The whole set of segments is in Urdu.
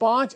5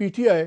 PTI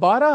12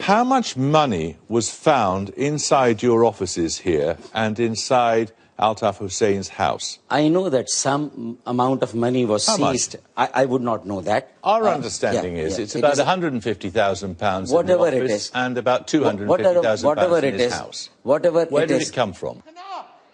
How much money was found inside your offices here and inside Altaf Hussein's house? I know that some amount of money was seized. I would not know that. Our understanding is it's about £150,000 in the office and about £250,000 in his house. Whatever Where it did is. it come from?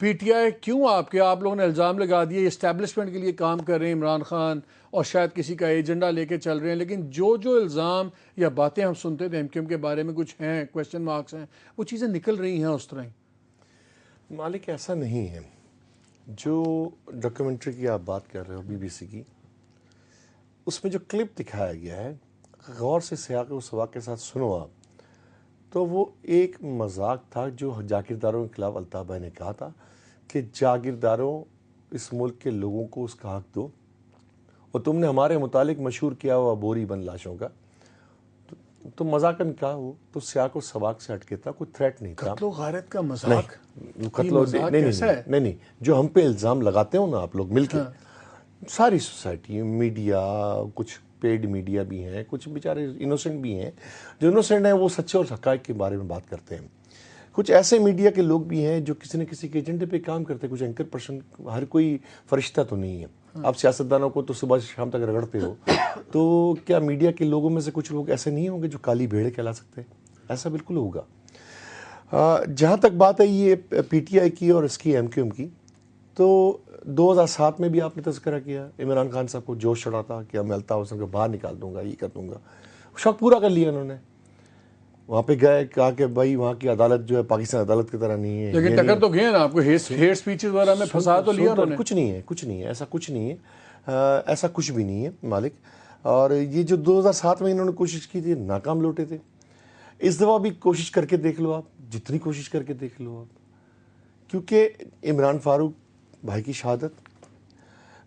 P T آئی کیوں آپ لوگوں نے الزام لگا دیے اسٹیبلشمنٹ کے لیے کام کر رہے ہیں عمران خان اور شاید کسی کا ایجنڈا لے کے چل رہے ہیں، لیکن جو الزام یا باتیں ہم سنتے تھے MQM کے بارے میں کچھ ہیں کویسچن مارکس ہیں، وہ چیزیں نکل رہی ہیں اس طرح ہی؟ مالک ایسا نہیں ہے. جو ڈاکیومنٹری کی آپ بات کر رہے ہو BBC کی، اس میں جو کلپ دکھایا گیا ہے غور سے سیاق و سباق کے ساتھ سنو آپ، تو وہ ایک مذاق تھا جو جاگیرداروں کے خلاف الطاف بھائی نے کہا تھا کہ جاگیرداروں اس ملک کے لوگوں کو اس کا حق دو، اور تم نے ہمارے متعلق مشہور کیا ہوا بوری بند لاشوں کا، تو مذاقن کہا، وہ تو سیاق و سباق سے ہٹ کے تھا، کوئی تھریٹ نہیں تھا. قتل و غارت کا مذاق؟ نہیں، جو ہم پہ الزام لگاتے ہو نا آپ لوگ مل کے، ساری سوسائٹی، میڈیا، کچھ پیڈ میڈیا بھی ہیں، کچھ بیچارے انوسنٹ بھی ہیں. جو انوسنٹ ہیں وہ سچے اور حقائق کے بارے میں بات کرتے ہیں. کچھ ایسے میڈیا کے لوگ بھی ہیں جو کسی نہ کسی کے ایجنڈے پہ کام کرتے ہیں. کچھ اینکر پرسن، ہر کوئی فرشتہ تو نہیں ہے. آپ سیاستدانوں کو تو صبح سے شام تک رگڑتے ہو، تو کیا میڈیا کے لوگوں میں سے کچھ لوگ ایسے نہیں ہوں گے جو کالی بھیڑیں کہلا سکتے ہیں؟ ایسا بالکل ہوگا. جہاں تک بات ہے یہ PTI کی اور اس کی MQM کی، تو 2007 میں بھی آپ نے تذکرہ کیا، عمران خان صاحب کو جوش چڑھا تھا کہ میں الطاف حسین کو باہر نکال دوں گا، یہ کر دوں گا. شوق پورا کر لیا انہوں نے. وہاں پہ گئے، کہا کہ بھائی وہاں کی عدالت جو ہے پاکستان عدالت کی طرح نہیں ہے. لیکن ٹکر تو گئے نا آپ کو، ہیٹ سپیچز وغیرہ میں پھنسا تو لیا انہوں نے. کچھ نہیں ہے، ایسا کچھ نہیں ہے، ایسا کچھ بھی نہیں ہے مالک. اور یہ جو 2007 میں انہوں نے کوشش کی تھی، ناکام لوٹے تھے. اس دفعہ بھی کوشش کر کے دیکھ لو آپ، جتنی کوشش کر کے دیکھ لو آپ، کیونکہ عمران فاروق بھائی کی شہادت،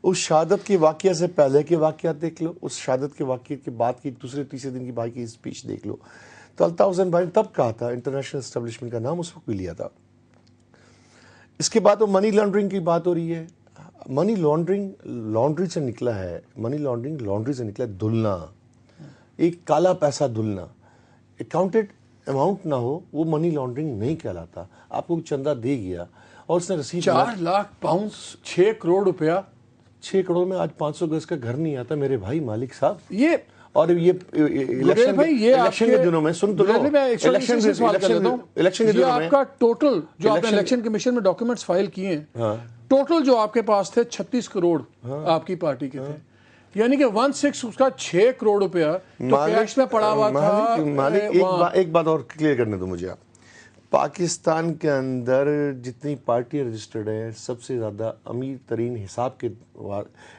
اس شہادت کے واقعہ سے پہلے کے واقعات دیکھ لو، اس شہادت کے واقعے کے بعد کی دوسرے تیسرے دن کی بھائی کی اسپیچ دیکھ لو. تو الطاف حسین بھائی نے تب کہا تھا، انٹرنیشنل اسٹیبلشمنٹ کا نام اس وقت بھی لیا تھا. اس کے بعد وہ منی لانڈرنگ کی بات ہو رہی ہے. منی لانڈرنگ لانڈری سے نکلا ہے، منی لانڈرنگ لانڈری سے نکلا ہے، دھلنا، ایک کالا پیسہ دھلنا. اکاؤنٹڈ اماؤنٹ نہ ہو وہ منی لانڈرنگ نہیں کہلاتا. آپ کو چندہ دے گیا اور اس نے رسید 4 لاکھ پاؤنڈ 6 کروڑ روپیہ. 6 کروڑ میں آج 500 گز کا گھر نہیں آتا میرے بھائی مالک صاحب. یہ اور یہ الیکشن کے دنوں میں سن تو لو، الیکشن کے دنوں میں آپ کا ٹوٹل جو آپ نے الیکشن کمیشن میں ڈاکیومنٹس فائل کیے ہیں، ٹوٹل جو آپ کے پاس تھے 36 کروڑ آپ کی پارٹی کے تھے، یعنی کہ 1/6 اس کا 6 کروڑ روپیہ تو کیش میں پڑا ہوا تھا. مالک ایک بات اور کلیئر کرنے دو مجھے. آپ پاکستان کے اندر جتنی پارٹیاں رجسٹرڈ ہیں، سب سے زیادہ امیر ترین حساب کے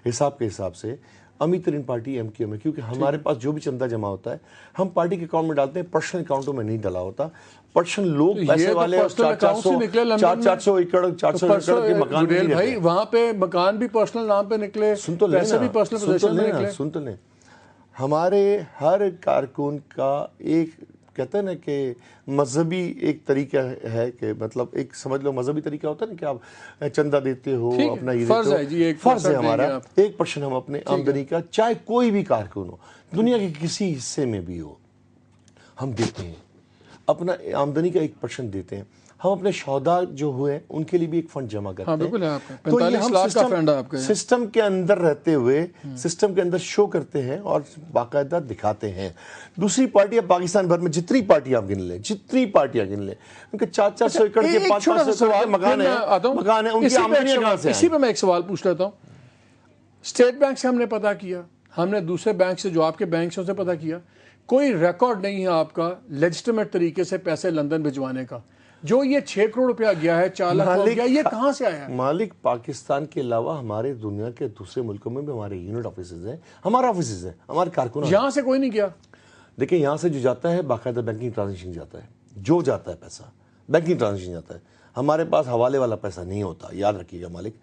حساب سے امیر ترین پارٹی MQM ہے، کیونکہ ہمارے پاس جو بھی چندہ جمع ہوتا ہے ہم پارٹی کے اکاؤنٹ میں ڈالتے ہیں، پرسنل اکاؤنٹوں میں نہیں ڈالا ہوتا. پرسنل لوگ پیسے والے 400 ایکڑ کے مکان بھائی، وہاں پہ مکان بھی پرسنل نام پہ نکلے، پیسے بھی پرسنل پوزیشن میں نکلے. سن تو لیں، ہمارے ہر کارکن کا ایک کہتے ہیں نا کہ مذہبی ایک طریقہ ہے، کہ مطلب ایک سمجھ لو مذہبی طریقہ ہوتا ہے نا کہ آپ چندہ دیتے ہو، اپنا یہ دیتے ہو. فرض ہے ہمارا 1% ہم اپنے آمدنی کا، چاہے کوئی بھی کارکن ہو، دنیا کے کسی حصے میں بھی ہو، ہم دیتے ہیں. اپنا آمدنی کا 1% دیتے ہیں. ہم اپنے شہداء جو ہوئے ان کے لیے بھی ایک فنڈ جمع کرتے ہیں. تو یہ ہم سسٹم کے اندر رہتے ہوئے سسٹم کے اندر شو کرتے ہیں اور باقاعدہ دکھاتے ہیں. دوسری پارٹیاں پاکستان بھر میں جتنی پارٹیاں گن لیں ان کے 400 ایکڑ کے 500 ایکڑ کے مکان ہیں، ان کی آمدنی کہاں سے؟ اسی پہ میں ایک سوال پوچھ لیتا ہوں. اسٹیٹ بینک سے ہم نے پتا کیا، ہم نے دوسرے بینک سے جو آپ کے بینک سے اسے پتا کیا، کوئی ریکارڈ نہیں ہے آپ کا لیجٹمیٹ طریقے سے پیسے لندن بھجوانے کا. جو یہ 6 کروڑ روپیہ گیا ہے، 4 لاکھ کروڑ گیا، یہ کہاں سے آیا ہے؟ مالک پاکستان کے علاوہ ہمارے دنیا کے دوسرے ملکوں میں بھی ہمارے یونٹ آفیسز ہیں، ہمارا آفیسز ہیں، ہمارے کارکن. یہاں سے کوئی نہیں گیا. دیکھیں یہاں سے جو جاتا ہے باقاعدہ بینکنگ ٹرانزیکشن جاتا ہے، جو جاتا ہے پیسہ بینکنگ ٹرانزیکشن جاتا ہے. ہمارے پاس حوالے والا پیسہ نہیں ہوتا، یاد رکھیے گا مالک.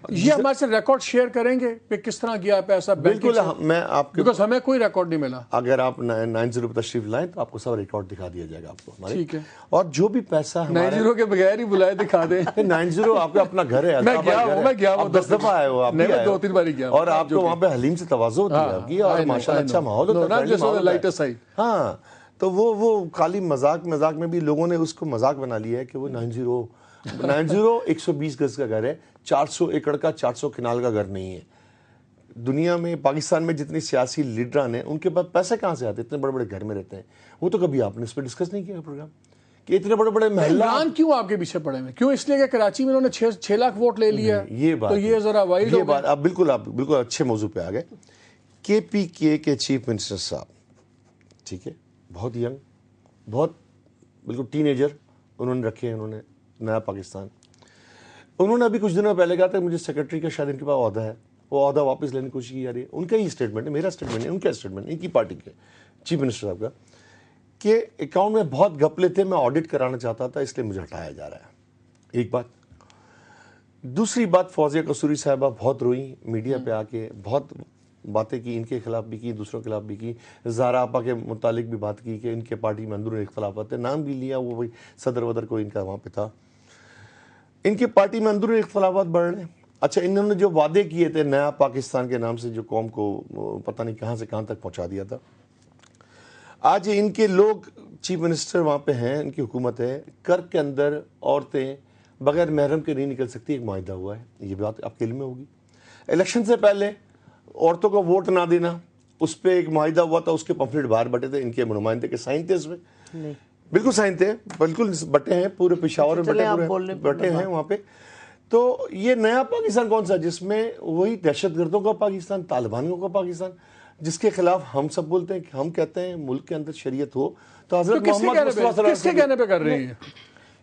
یہ ہمارے سے ریکارڈ شیئر کریں گے کہ کس طرح گیا پیسہ؟ بالکل، میں آپ کے، بیکاز ہمیں کوئی ریکارڈ نہیں ملا. اگر آپ 90 پہ تشریف لائیں تو آپ کو سب ریکارڈ دکھا دیا جائے گا آپ کو. ٹھیک ہے. اور جو بھی پیسہ 90 کے بغیر ہی بلائے دکھا دیں. 90 آپ کا اپنا گھر ہے. میں گیا ہوں 10 دفعہ آئے ہو آپ، 2-3 بار گیا، اور آپ کو وہاں پہ حلیم سے تواضع ہوتی ہے آپ کی، اور ماشاءاللہ اچھا ماحول ہوتا ہے. ہاں، تو وہ خالی مذاق میں بھی لوگوں نے اس کو مذاق بنا لیا ہے کہ وہ 90 120 گز کا گھر ہے، 400 ایکڑ کا 400 کنال کا گھر نہیں ہے. دنیا میں پاکستان میں جتنی سیاسی لیڈران ہیں ان کے پاس پیسے کہاں سے آتے؟ اتنے بڑے بڑے گھر میں رہتے ہیں. وہ تو کبھی آپ نے اس پہ ڈسکس نہیں کیا پروگرام کہ اتنے بڑے بڑے محلہ عمران کیوں آپ کے پیچھے پڑے ہوئے؟ کیوں؟ اس لیے کہ کراچی میں انہوں نے 6 لاکھ ووٹ لے لیا، یہ بات تو یہ ذرا وائلڈ ہو گیا. آپ بالکل اچھے موضوع پہ آ گئے. کے پی کے چیف منسٹر صاحب، ٹھیک ہے، بہت ینگ، بہت بالکل ٹین ایجر انہوں نے رکھے ہیں، انہوں نے نیا پاکستان. انہوں نے ابھی کچھ دنوں پہلے کہا تھا مجھے سیکرٹری کا شاید ان کے پاس عہدہ ہے، وہ عہدہ واپس لینے کی کوشش کی جا رہی ہے. ان کا ہی اسٹیٹمنٹ ہے، میرا اسٹیٹمنٹ ہے، ان کا اسٹیٹمنٹ، ان کی پارٹی کے چیف منسٹر صاحب کا، کہ اکاؤنٹ میں بہت گھپلے تھے، میں آڈٹ کرانا چاہتا تھا، اس لیے مجھے ہٹایا جا رہا ہے. ایک بات. دوسری بات، فوزیہ قصوری صاحبہ بہت روئیں میڈیا پہ آ کے، بہت باتیں کی، ان کے خلاف بھی کی، دوسروں کے خلاف بھی کی. زہرا آپا کے متعلق بھی بات کی کہ ان کے پارٹی میں اندرون اختلافات ہیں، نام بھی لیا، وہ صدر ودر کو ان کا وہاں پہ تھا. ان کی پارٹی میں اندرون اختلافات بڑھ رہے ہیں. اچھا، انہوں نے جو وعدے کیے تھے نیا پاکستان کے نام سے، جو قوم کو پتہ نہیں کہاں سے کہاں تک پہنچا دیا تھا، آج ان کے لوگ چیف منسٹر وہاں پہ ہیں، ان کی حکومت ہے. کرک کے اندر عورتیں بغیر محرم کے نہیں نکل سکتی، ایک معاہدہ ہوا ہے، یہ بات آپ کے علم میں ہوگی. الیکشن سے پہلے عورتوں کو ووٹ نہ دینا، اس پہ ایک معاہدہ ہوا تھا، اس کے پمفلٹ باہر بٹے تھے، ان کے نمائندے کے سائن تھے اس میں، بالکل سائن تھے، بالکل بٹے ہیں، پورے پشاور میں بٹے ہیں وہاں پہ. تو یہ نیا پاکستان کون سا، جس میں وہی دہشت گردوں کا پاکستان، طالبانوں کا پاکستان، جس کے خلاف ہم سب بولتے ہیں کہ ہم کہتے ہیں ملک کے اندر شریعت ہو. تو حضرت محمد کس کے کہنے پہ کر رہی ہے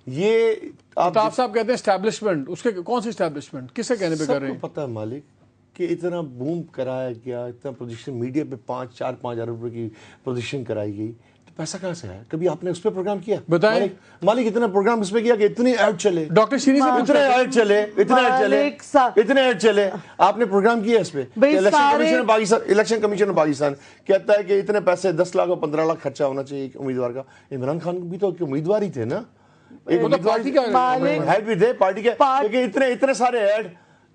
یہ؟ آپ صاحب کہتے ہیں اسٹیبلشمنٹ، اس کے کون سی اسٹیبلشمنٹ، کس کے کہنے پہ کر رہے ہیں؟ سب کو پتہ ہے مالک کہ اتنا بوم کرایا گیا، اتنا پوزیشن میڈیا پہ 5 ارب روپے کی پوزیشن کرائی گئی، تو پیسہ کہاں سے ہے؟ کبھی آپ نے اس پہ پروگرام کیا؟ بتائیں مالک اتنا پروگرام اس پہ کیا کہ اتنی ایڈ چلے، ڈاکٹر شیری سے اتنے ایڈ چلے، آپ نے پروگرام کیا اس پہ. الیکشن کمیشن پاکستان کہتا ہے کہ اتنے پیسے 10 لاکھ اور 15 لاکھ خرچہ ہونا چاہیے ایک امیدوار کا. عمران خان بھی تو امیدوار ہی تھے نا، ایک امیدوار ہے بھی تھے پارٹی کے، لیکن اتنے سارے ایڈ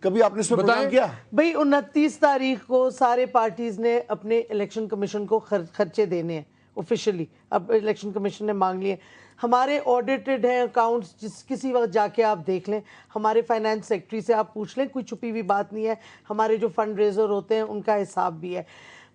کبھی آپ نے اس پہ پروگرام کیا؟ بھئی 29 تاریخ کو سارے پارٹیز نے اپنے الیکشن کمیشن کو خرچے دینے ہیں آفیشلی. اب الیکشن کمیشن نے مانگ لیے. ہمارے آڈیٹڈ ہیں اکاؤنٹس، جس کسی وقت جا کے آپ دیکھ لیں، ہمارے فائنانس سیکٹری سے آپ پوچھ لیں، کوئی چھپی ہوئی بات نہیں ہے. ہمارے جو فنڈ ریزر ہوتے ہیں ان کا حساب بھی ہے.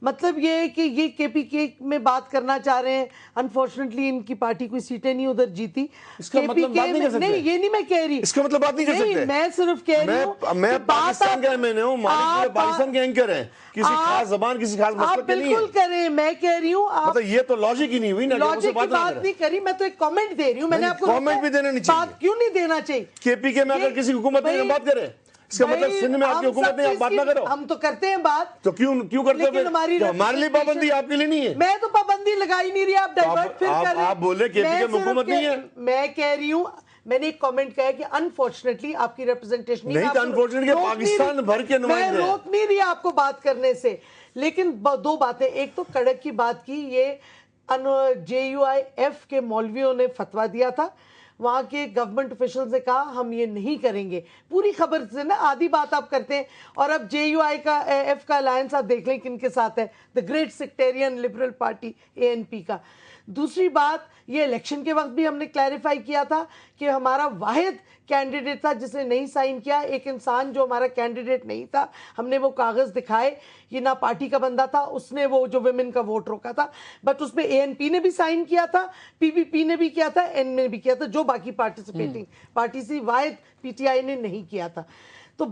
مطلب یہ ہے کہ یہ کے پی کے میں بات کرنا چاہ رہے ہیں. انفارچونیٹلی ان کی پارٹی کوئی سیٹیں نہیں ادھر جیتی. اس کا مطلب بات نہیں کر سکتے. نہیں، یہ نہیں میں کہہ رہی، اس کا مطلب بات نہیں کر سکتے. میں صرف کہہ رہی ہوں میں پاکستان کا میں نے ہوں، مالک پاکستان کے اینکر ہیں، کسی خاص زبان کسی خاص مسئلہ کے نہیں ہے. بالکل کریں، میں کہہ رہی ہوں مطلب یہ تو لاجک ہی نہیں ہوئی نا. لاجک کی بات نہیں کری، میں تو ایک کامنٹ دے رہی ہوں. میں نے آپ کو کامنٹ بھی دینا نہیں چاہیے. بات کیوں نہیں دینا چاہیے؟ کے پی کے میں اگر کسی حکومت میں بات کرے، اس کا مطلب سندھ میں آپ کی حکومت نہیں، آپ بات نہ کرو. ہم تو کرتے ہیں بات. تو کیوں کرتے ہو؟ ہمارے لیے پابندی آپ کے لیے نہیں ہے. میں تو پابندی لگائی نہیں رہی، آپ ڈائیورٹ پھر کر رہے ہیں. آپ بولے کے پی کے حکومت نہیں ہے. میں کہہ رہی ہوں، میں نے ایک کامنٹ کہا کہ انفارچونیٹلی آپ کی ریپرزنٹیشن نہیں تھا. انفارچونیٹلی پاکستان بھر کے نمائندے ہیں. میں روک نہیں رہی آپ کو بات کرنے سے، لیکن دو باتیں. ایک تو کڑک کی بات کی، یہ JUIF کے مولویوں نے فتویٰ دیا تھا، وہاں کے گورنمنٹ آفیشلز نے کہا ہم یہ نہیں کریں گے. پوری خبر سے نا آدھی بات آپ کرتے ہیں. اور اب JUIF کا الائنس آپ دیکھ لیں کن کے ساتھ ہے، the great sectarian liberal party ANP کا. دوسری بات، یہ الیکشن کے وقت بھی ہم نے کلیریفائی کیا تھا کہ ہمارا واحد کینڈیڈیٹ تھا جس نے نہیں سائن کیا، ایک انسان جو ہمارا کینڈیڈیٹ نہیں تھا. ہم نے وہ کاغذ دکھائے، یہ نہ پارٹی کا بندہ تھا، اس نے وہ جو ویمن کا ووٹ روکا تھا، بٹ اس میں ANP نے بھی سائن کیا تھا، PVP نے بھی کیا تھا، N نے بھی کیا تھا، جو باقی پارٹیسپیٹنگ پارٹی سے واحد PTI نے نہیں کیا تھا. تو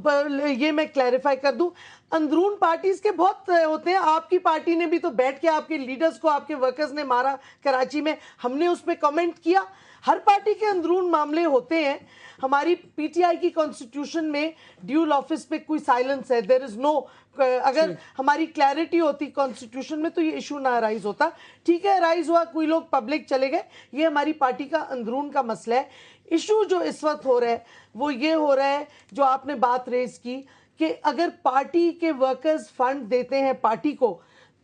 یہ میں کلیریفائی کر دوں. اندرون پارٹیز کے بہت ہوتے ہیں. آپ کی پارٹی نے بھی تو بیٹھ کے آپ کے لیڈرز کو آپ کے ورکرز نے مارا کراچی میں، ہم نے اس پہ کمنٹ کیا. ہر پارٹی کے اندرون معاملے ہوتے ہیں. ہماری PTI کی کانسٹیٹیوشن میں ڈیول آفس پہ کوئی سائلنس ہے، دیر از نو. اگر ہماری کلیئرٹی ہوتی کانسٹیٹیوشن میں تو یہ ایشو نہ رائز ہوتا. ٹھیک ہے، رائز ہوا، کوئی لوگ پبلک چلے گئے، یہ ہماری پارٹی کا اندرون کا مسئلہ ہے. ایشو جو اس وقت ہو رہا ہے وہ یہ ہو رہا ہے جو آپ نے بات ریز کی کہ اگر پارٹی کے ورکرز فنڈ دیتے ہیں پارٹی کو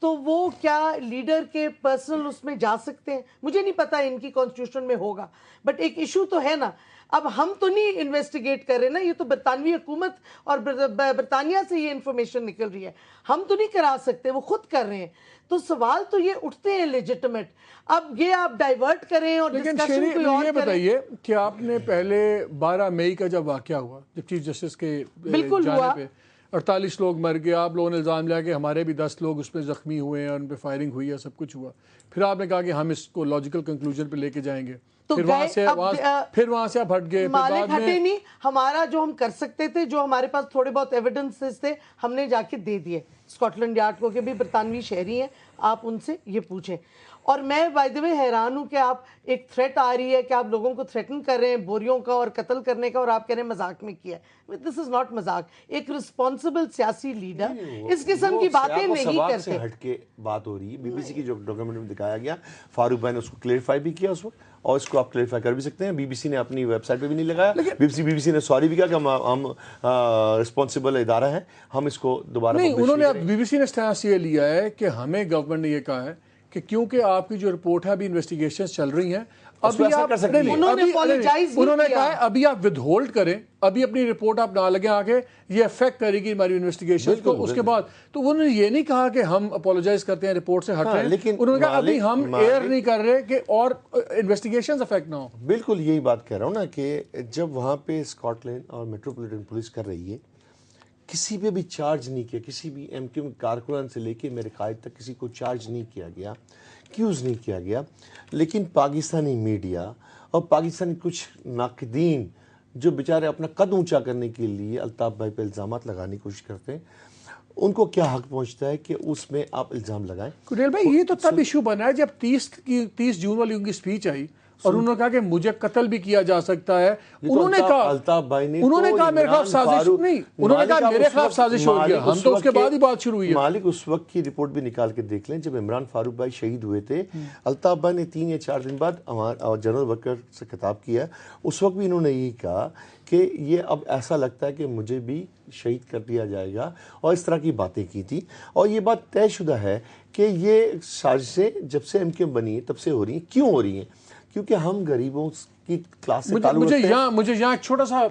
تو وہ کیا لیڈر کے پرسنل اس میں جا سکتے ہیں؟ مجھے نہیں پتا ان کی کانسٹیٹیوشن میں ہوگا، بٹ ایک ایشو تو ہے نا. اب ہم تو نہیں انویسٹیگیٹ کر رہے نا، یہ تو برطانوی حکومت اور برطانیہ سے یہ انفارمیشن نکل رہی ہے، ہم تو نہیں کرا سکتے، وہ خود کر رہے ہیں. تو سوال تو یہ اٹھتے ہیں لیجٹمیٹ. اب یہ آپ ڈائیورٹ کریں اور ڈسکشن کوئی اور یہ بتائیے کہ آپ نے پہلے 12 مئی کا جب واقعہ ہوا، جب چیف جسٹس کے بالکل جانے ہوا پہ 48 لوگ مر گئے, آپ لوگوں نے الزام لیا کہ ہمارے بھی 10 لوگ اس پہ زخمی ہوئے ہیں, ان پہ فائرنگ ہوئی ہے, سب کچھ ہوا. پھر آپ نے کہا کہ ہم اس کو لاجیکل کنکلوژن پہ لے کے جائیں گے, پھر وہاں سے آپ ہٹ گئے. مالک ہٹے نہیں, ہمارا جو ہم کر سکتے تھے, جو ہمارے پاس تھوڑے بہت ایویڈنسز تھے, ہم نے جا کے دے دیے اسکاٹ لینڈ یارڈ کو کہ بھی برطانوی شہری ہیں, آپ ان سے یہ پوچھیں. اور میں بائی دی وے حیران ہوں کہ آپ ایک تھریٹ آ رہی ہے کہ آپ لوگوں کو تھریٹن کر رہے ہیں بوریوں کا اور قتل کرنے کا, اور آپ کہہ رہے ہیں مذاق میں کیا ہے. دس از ناٹ مذاق. ایک رسپانسبل سیاسی لیڈر اس قسم کی باتیں نہیں کرتے. ہٹ کے بات ہو رہی ہے. بی بی سی کی جو ڈاکیومنٹ میں دکھایا گیا, فاروق بھائی نے اس کو کلیئرفائی بھی کیا اس وقت, اور اس کو آپ کلیئرفائی کر بھی سکتے ہیں. بی بی سی نے اپنی ویب سائٹ پہ بھی نہیں لگایا. بی بی سی نے سوری بھی کہا کہ ہم رسپانسبل ادارہ ہیں, ہم اس کو دوبارہ نہیں. انہوں نے بی بی سی نے اسٹینس یہ لیا ہے کہ ہمیں گورنمنٹ نے یہ کہا ہے کہ کیونکہ آپ کی جو رپورٹ ہے ابھی انویسٹیگیشنز چل رہی ہیں, انہوں نے کہا ہے ابھی آپ ود ہولڈ کریں, ابھی اپنی رپورٹ آپ نہ لگیں آگے, یہ افیکٹ کرے گی ہماری انویسٹیگیشن کو. اس کے بعد تو انہوں نے یہ نہیں کہا کہ ہم اپولوجائز کرتے ہیں, رپورٹ سے ہٹ رہے ہیں, لیکن انہوں نے کہا ابھی ہم ایئر نہیں کر رہے کہ اور انویسٹیگیشنز افیکٹ نہ ہو. بالکل یہی بات کہہ رہا ہوں نا کہ جب وہاں پہ اسکاٹ لینڈ اور میٹروپولیٹن پولیس کر رہی ہے, کسی پہ بھی چارج نہیں کیا, کسی بھی ایم کیو کارکنان سے لے کے میرے قائد تک کسی کو چارج نہیں کیا گیا, کیوز نہیں کیا گیا. لیکن پاکستانی میڈیا اور پاکستانی کچھ ناقدین جو بیچارے اپنا قد اونچا کرنے کے لیے الطاف بھائی پہ الزامات لگانے کی کوشش کرتے ہیں, ان کو کیا حق پہنچتا ہے کہ اس میں آپ الزام لگائیں؟ کریل بھائی یہ تو تب ایشو بنا ہے جب 30 جون والی ان کی سپیچ آئی اور انہوں نے کہا کہ مجھے قتل بھی کیا جا سکتا ہے. انہوں نے کہا الطاف بھائی نے کہا میرے خلاف سازش نہیں, انہوں نے کہا میرے خلاف سازش ہو گیا, ہم تو اس کے بعد ہی بات شروع ہوئی ہے. مالک اس وقت کی رپورٹ بھی نکال کے دیکھ لیں, جب عمران فاروق بھائی شہید ہوئے تھے, الطاف بھائی نے 3 یا 4 دن بعد جنرل وکر سے خطاب کیا. اس وقت بھی انہوں نے یہی کہا کہ یہ اب ایسا لگتا ہے کہ مجھے بھی شہید کر دیا جائے گا, اور اس طرح کی باتیں کی تھی. اور یہ بات طے شدہ ہے کہ یہ سازشیں جب سے MKM بنی ہے تب سے ہو رہی ہیں. کیوں ہو رہی ہیں؟ کیونکہ ہم غریبوں کی کلاس سے تعلق رکھتے ہیں. مجھے یہاں ایک چھوٹا سا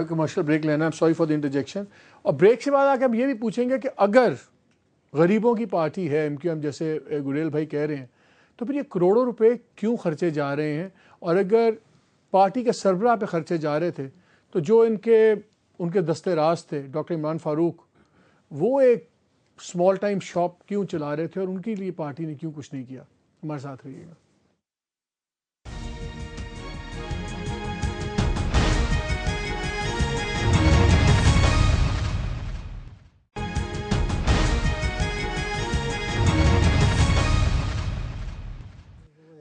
کمرشل بریک لینا ہے, سوری فار دی انٹرجیکشن, اور بریک سے بعد آ کے ہم یہ بھی پوچھیں گے کہ اگر غریبوں کی پارٹی ہے MKM جیسے گریل بھائی کہہ رہے ہیں, تو پھر یہ کروڑوں روپے کیوں خرچے جا رہے ہیں؟ اور اگر پارٹی کے سربراہ پہ خرچے جا رہے تھے تو جو ان کے دستے راز تھے ڈاکٹر عمران فاروق, وہ ایک اسمال ٹائم شاپ کیوں چلا رہے تھے, اور ان کے لیے پارٹی نے کیوں کچھ نہیں کیا؟ ہمارے ساتھ رہیے گا.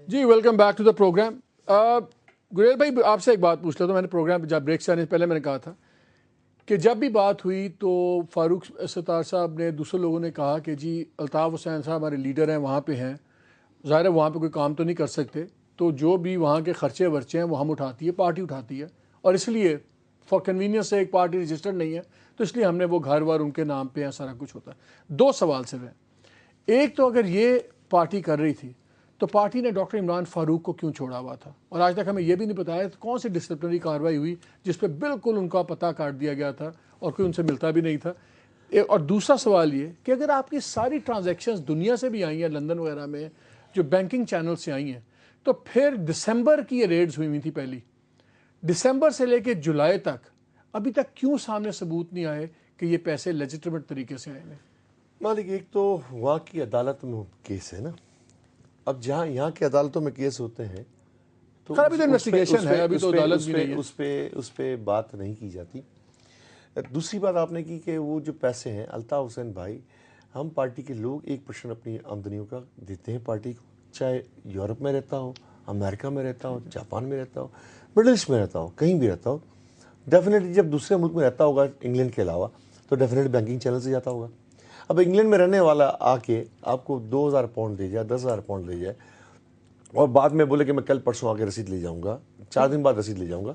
جی welcome back to the program. گریل بھائی آپ سے ایک بات پوچھ لیتا ہوں. میں نے پروگرام جب بریک سے آنے سے پہلے میں نے کہا تھا کہ جب بھی بات ہوئی تو فاروق ستار صاحب نے, دوسرے لوگوں نے کہا کہ جی الطاف حسین صاحب ہمارے لیڈر ہیں, وہاں پہ ہیں, ظاہر ہے وہاں پہ کوئی کام تو نہیں کر سکتے, تو جو بھی وہاں کے خرچے ورچے ہیں وہ ہم اٹھاتی ہے, پارٹی اٹھاتی ہے, اور اس لیے فار کنوینئنس سے ایک پارٹی رجسٹرڈ نہیں ہے تو اس لیے ہم نے وہ گھر وار ان کے نام پہ ہیں, سارا کچھ ہوتا ہے. 2 سوال صرف ہیں. ایک تو اگر یہ پارٹی کر رہی تھی تو پارٹی نے ڈاکٹر عمران فاروق کو کیوں چھوڑا ہوا تھا, اور آج تک ہمیں یہ بھی نہیں بتایا کون سی ڈسپلنری کارروائی ہوئی جس پہ بالکل ان کا پتہ کاٹ دیا گیا تھا اور کوئی ان سے ملتا بھی نہیں تھا. اور دوسرا سوال یہ کہ اگر آپ کی ساری ٹرانزیکشنز دنیا سے بھی آئی ہیں, لندن وغیرہ میں جو بینکنگ چینل سے آئی ہیں, تو پھر دسمبر کی یہ ریڈز ہوئی تھی پہلی, دسمبر سے لے کے جولائی تک ابھی تک کیوں سامنے ثبوت نہیں آئے کہ یہ پیسے لیجیٹمیٹ طریقے سے آئے ہیں؟ مالک ایک تو وہاں کی عدالت میں کیس ہے نا, اب جہاں یہاں کی عدالتوں میں کیس ہوتے ہیں تو ابھی تو انویسٹیگیشن ہے, ابھی تو عدالت بھی نہیں ہے, اس پہ بات نہیں کی جاتی. دوسری بات آپ نے کی کہ وہ جو پیسے ہیں الطاف حسین بھائی, ہم پارٹی کے لوگ 1% اپنی آمدنیوں کا دیتے ہیں پارٹی کو, چاہے یورپ میں رہتا ہو, امریکہ میں رہتا ہو, جاپان میں رہتا ہو, مڈل ایسٹ میں رہتا ہو, کہیں بھی رہتا ہو. ڈیفینیٹلی جب دوسرے ملک میں رہتا ہوگا انگلینڈ کے علاوہ تو ڈیفینیٹلی بینکنگ چینل سے جاتا ہوگا. اب انگلینڈ میں رہنے والا آ کے آپ کو 2000 پاؤنڈ دے جائے, 10,000 پاؤنڈ دے جائے, اور بعد میں بولے کہ میں کل پرسوں آ کے رسید لے جاؤں گا, 4 دن بعد رسید لے جاؤں گا,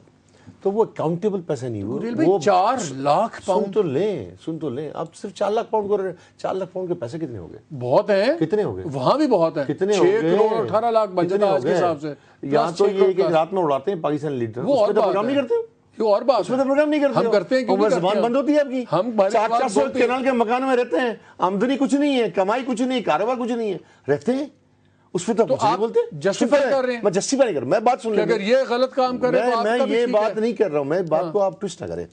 تو وہ اکاؤنٹیبل پیسے نہیں ہوئے. وہ 4 لاکھ پاؤنڈ سن تو لیں آپ, صرف 4 لاکھ پاؤنڈ کو 4 لاکھ پاؤنڈ کے پیسے کتنے ہو گئے؟ بہت ہیں. کتنے ہو گئے؟ وہاں بھی بہت ہیں, کتنے 6 کروڑ 18 لاکھ بن جاتا ہے اس کے حساب سے. یہاں تو یہ ایک رات میں اڑاتے ہیں پاکستان لیڈر, وہ اور پروگرام نہیں کرتے, اور بات اس میں تو پروگرام نہیں کرتے, ہم کرتے ہیں, زبان بند ہوتی ہے آپ کی. ہم 400 کنال کے مکان میں رہتے ہیں, آمدنی کچھ نہیں ہے, کمائی کچھ نہیں, کاروبار کچھ نہیں ہے, رہتے ہیں اس پہ تو آپ بولتے جسٹیفائی کر رہے ہیں. میں جسٹیفائی نہیں کر رہا, میں بات سن لیں, اگر یہ غلط کام کرے تو میں یہ بات نہیں کر رہا ہوں, میں بات کو آپ ٹوسٹ نہ کریں.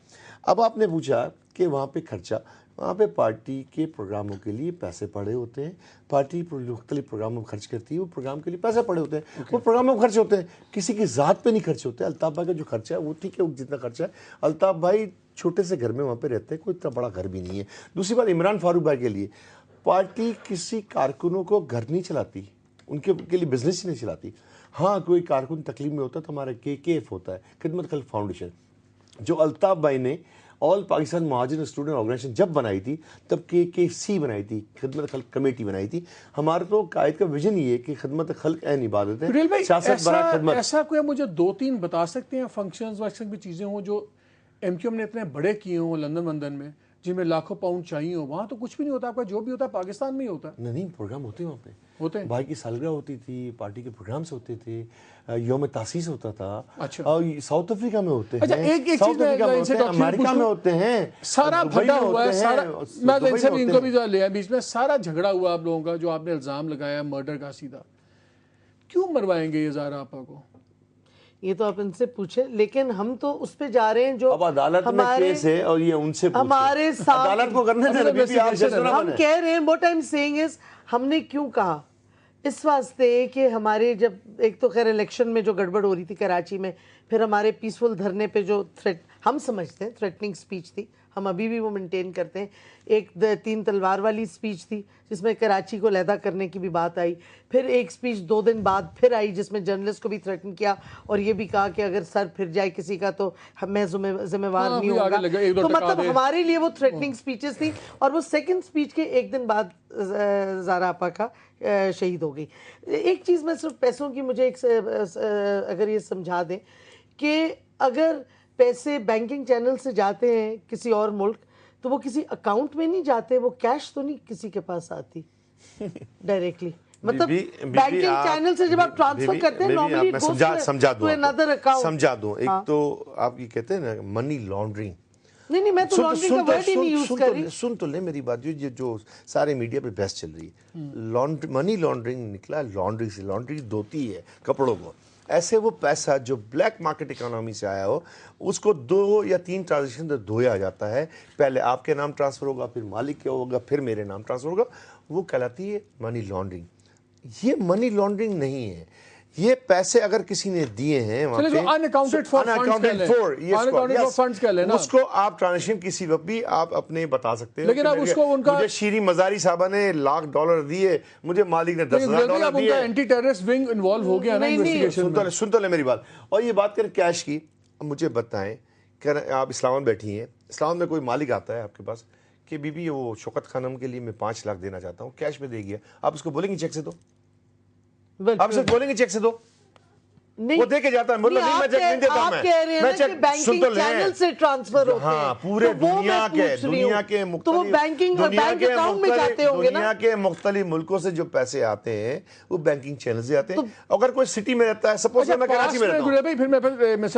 اب آپ نے پوچھا کہ وہاں پہ خرچہ, وہاں پہ پارٹی کے پروگراموں کے لیے پیسے پڑے ہوتے ہیں, پارٹی مختلف پروگراموں میں خرچ کرتی ہے, وہ پروگرام کے لیے پیسے پڑے ہوتے ہیں, وہ پروگراموں میں خرچ ہوتے ہیں, کسی کی ذات پہ نہیں خرچ ہوتے. الطاف بھائی کا جو خرچہ ہے وہ ٹھیک ہے, جتنا خرچہ ہے, الطاف بھائی چھوٹے سے گھر میں وہاں پہ رہتے ہیں, کوئی اتنا بڑا گھر بھی نہیں ہے. دوسری بات عمران فاروق بھائی کے لیے, پارٹی کسی کارکنوں کو گھر نہیں چلاتی, ان کے لیے بزنس ہی نہیں چلاتی. ہاں کوئی کارکن تکلیف میں ہوتا ہے تو ہمارا KKF ہوتا ہے, خدمت خلق فاؤنڈیشن, جو الطاف بھائی نے آل پاکستان مہاجر اسٹوڈنٹ آرگنائزیشن جب بنائی تھی تب KKC بنائی تھی, خدمت خلق کمیٹی بنائی تھی. ہمارا تو قائد کا ویژن یہ ہے کہ خدمت خلق عین عبادت ہے, سیاست برائے خدمت. ایسا کوئی مجھے 2-3 بتا سکتے ہیں فنکشنز ویسے بھی چیزیں ہوں جو MQM نے اتنے بڑے کیے ہوں لندن میں, جن میں لاکھوں پاؤنڈ چاہیے ہوں؟ وہاں تو کچھ بھی نہیں ہوتا, آپ کا جو بھی ہوتا ہے پاکستان میں ہی ہوتا ہے. نہیں, پروگرام ہوتے ہیں وہاں پہ, ہوتے ہیں. بھائی کی سالگرہ ہوتی تھی, پارٹی کے پروگرامز ہوتے تھے, یوم تاسیس ہوتا تھا. اچھا, اور ساؤتھ افریقہ میں ہوتے اچھا, ہیں, ایک ساؤتھ چیز افریقہ میں ہوتے ہیں, امریکہ میں ہوتے ہیں, سارا پھٹا ہوا ہے سارا. میں ان کو بھی لیا بیچ میں, سارا جھگڑا ہوا آپ لوگوں کا جو آپ نے الزام لگایا مرڈر کا. سیدھا کیوں مروائیں گے یہ زہرا آپا کو؟ یہ تو آپ ان سے پوچھیں, لیکن ہم تو اس پہ جا رہے ہیں جو اب عدالت میں کیس ہے اور یہ ان سے ہمارے ساتھ عدالت کو کرنے دیں. ہم کہہ رہے ہیں, what I'm saying is, ہم نے کیوں کہا اس واسطے کہ ہمارے جب ایک تو خیر الیکشن میں جو گڑبڑ ہو رہی تھی کراچی میں, پھر ہمارے پیسفل دھرنے پہ جو تھریٹ ہم سمجھتے ہیں تھریٹننگ سپیچ تھی, ہم ابھی بھی وہ مینٹین کرتے ہیں. ایک 3 تلوار والی سپیچ تھی جس میں کراچی کو علیحدہ کرنے کی بھی بات آئی. پھر ایک سپیچ 2 دن بعد پھر آئی جس میں جرنلسٹ کو بھی تھریٹن کیا اور یہ بھی کہا کہ اگر سر پھر جائے کسی کا تو میں ذمہ وار نہیں ہوں گا. تو مطلب ہمارے لیے وہ تھریٹننگ سپیچز تھی. اور وہ سیکنڈ سپیچ کے 1 دن بعد زہرا آپا کا شہید ہو گئی. ایک چیز میں صرف پیسوں کی مجھے اگر یہ سمجھا دیں کہ اگر پیسے بینکنگ چینل سے جاتے ہیں کسی اور ملک تو وہ کسی اکاؤنٹ میں نہیں جاتے, وہ کیش تو نہیں کسی کے پاس آتی ڈائریکٹلی. مطلب بینکنگ چینل سے جب آپ ٹرانسفر کرتے ہیں نارملی سمجھا دوں. ایک تو آپ یہ کہتے ہیں نا منی لانڈرنگ, نہیں میں تو لانڈرنگ کا ورڈ ہی نہیں یوز کر رہی. سن تو لیں میری بات, جو سارے میڈیا پہ بحث چل رہی ہے, منی لانڈرنگ نکلا لانڈری سے, لانڈری دھوتی ہے کپڑوں کو. ایسے وہ پیسہ جو بلیک مارکیٹ اکانومی سے آیا ہو اس کو 2 یا 3 ٹرانزیکشن دھویا جاتا ہے. پہلے آپ کے نام ٹرانسفر ہوگا, پھر مالک کے ہوگا, پھر میرے نام ٹرانسفر ہوگا. وہ کہلاتی ہے منی لانڈرنگ. یہ منی لانڈرنگ نہیں ہے. یہ پیسے اگر کسی نے دیے ہیں اس کو آپ ٹرانزیکشن کسی وقت بھی آپ اپنے بتا سکتے ہیں. لیکن اب اس کو مجھے شیریں مزاری صاحبہ نے $1,00,000 دیے, مجھے مالک نے $10,000 دیے. اینٹی ٹیررسٹ ونگ انوالو ہو گیا نا انویسٹیگیشن. سن تو لیں میری بات. اور یہ بات کریں کیش کی, مجھے بتائیں کہ آپ اسلام آباد بیٹھی ہیں, اسلام آباد میں کوئی مالک آتا ہے آپ کے پاس کہ بی بی وہ شوکت خانم کے لیے میں 5 لاکھ دینا چاہتا ہوں, کیش میں دے گیا, آپ اس کو بولیں گے چیک سے دو؟ آپ سے بولیں گے چیک سے دو؟ وہ دے کے جاتا ہے, مطلب نہیں میں چیک نہیں دیتا ہوں, میں چیک سن تو لیں سے ٹرانسفر ہوتے ہیں. ہاں پورے دنیا کے مختلف ملکوں سے جو پیسے آتے ہیں وہ بینکنگ چینل سے آتے ہیں. اگر کوئی سٹی میں رہتا ہے, سپوز میں کراچی میں رہتا ہوں, پھر میں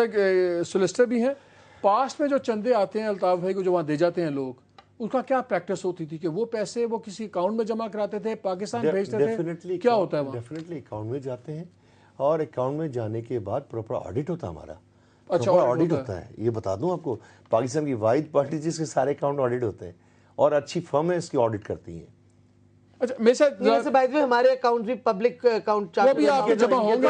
سولسٹر بھی ہیں, پاسٹ میں جو چندے آتے ہیں الطاف بھائی کو جو وہاں دے جاتے ہیں لوگ, اس کا کیا پریکٹس ہوتی تھی کہ وہ پیسے وہ کسی اکاؤنٹ میں جمع کراتے تھے, پاکستان بھیجتے تھے, کیا ہوتا ہے وہاں؟ ڈیفینیٹلی اکاؤنٹ میں جاتے ہیں, اور اکاؤنٹ میں جانے کے بعد پراپر آڈٹ ہوتا ہے ہمارا. اچھا آڈٹ ہوتا ہے, یہ بتا دوں آپ کو, پاکستان کی واحد پارٹی جس کے سارے اکاؤنٹ آڈٹ ہوتے ہیں, اور اچھی فرمیں اس کی آڈٹ کرتی ہیں. اچھا میرے بائی میں ہمارے اکاؤنٹ بھی پبلک اکاؤنٹ جمع ہوں گے,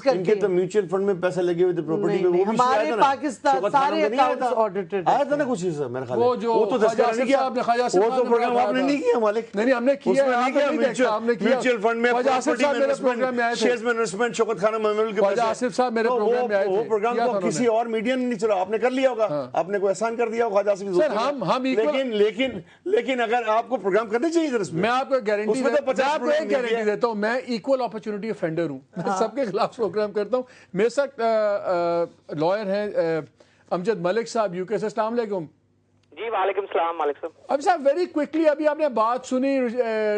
ان کے تو میوچل فنڈ میں پیسے لگے ہوئے تھے پراپرٹی میں, ہمارے پاکستان سارے اکاؤنٹس آڈیٹڈ آیا تھا نا کچھ میرے خیال وہ جو تذکرہ نہیں کیا, وہ تو پروگرام آپ نے نہیں کیا مالک. نہیں ہم نے کیا, میوچل فنڈ میں شیئرز میں انویسٹمنٹ شوکت خانم محمود کے خواجہ آصف صاحب میرے پروگرام میں آئے تھے. وہ پروگرام کو کسی اور میڈیا نے نہیں چلا, آپ نے کر لیا ہوگا, آپ نے کوئی احسان کر دیا ہوگا خواجہ آصف. لیکن اگر آپ کو پروگرام کرنے چاہیے, میں آپ کو گارنٹی آپ کو ایک گارنٹی دیتا ہوں, میں ایکول اپرچونٹی افینڈر ہوں, میں سب کے خلاف پروگرام کرتا ہوں. میرے ساتھ لائر ہیں امجد ملک صاحب یو کے سے. السلام علیکم. جی وعلیکم السلام مالک صاحب. اب صاحب ویری کوئکلی, ابھی آپ نے بات سنی,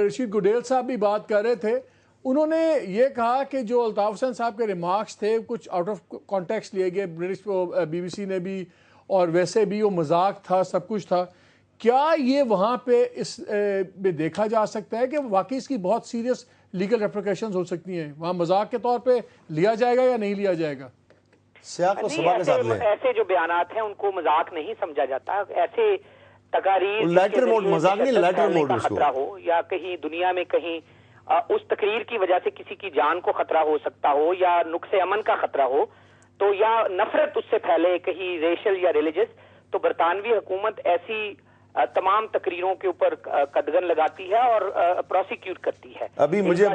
رشید گڈیل صاحب بھی بات کر رہے تھے, انہوں نے یہ کہا کہ جو الطاف حسین صاحب کے ریمارکس تھے کچھ آؤٹ آف کانٹیکسٹ لیے گئے, برٹش BBC نے بھی, اور ویسے بھی وہ مذاق تھا, سب کچھ تھا. کیا یہ وہاں پہ اس میں دیکھا جا سکتا ہے کہ واقعی اس کی بہت سیریس لیگل ریپریکیشنز ہو سکتی ہیں, وہاں مذاق کے طور پہ لیا جائے گا یا نہیں لیا جائے گا؟ ایسے جو بیانات ہیں ان کو مذاق نہیں سمجھا جاتا, ایسے تقاریر لیٹر موڈ، مذاق نہیں، لیٹر موڈ اس کو خطرہ ہو، یا کہیں دنیا میں کہیں اس تقریر کی وجہ سے کسی کی جان کو خطرہ ہو سکتا ہو، یا نقص امن کا خطرہ ہو، تو یا نفرت اس سے پھیلے کہیں ریشل یا ریلیجس، تو برطانوی حکومت ایسی تمام تقریروں کے اوپر قدغن لگاتی ہے اور پروسیکیوٹ کرتی ہے. ابھی مجھے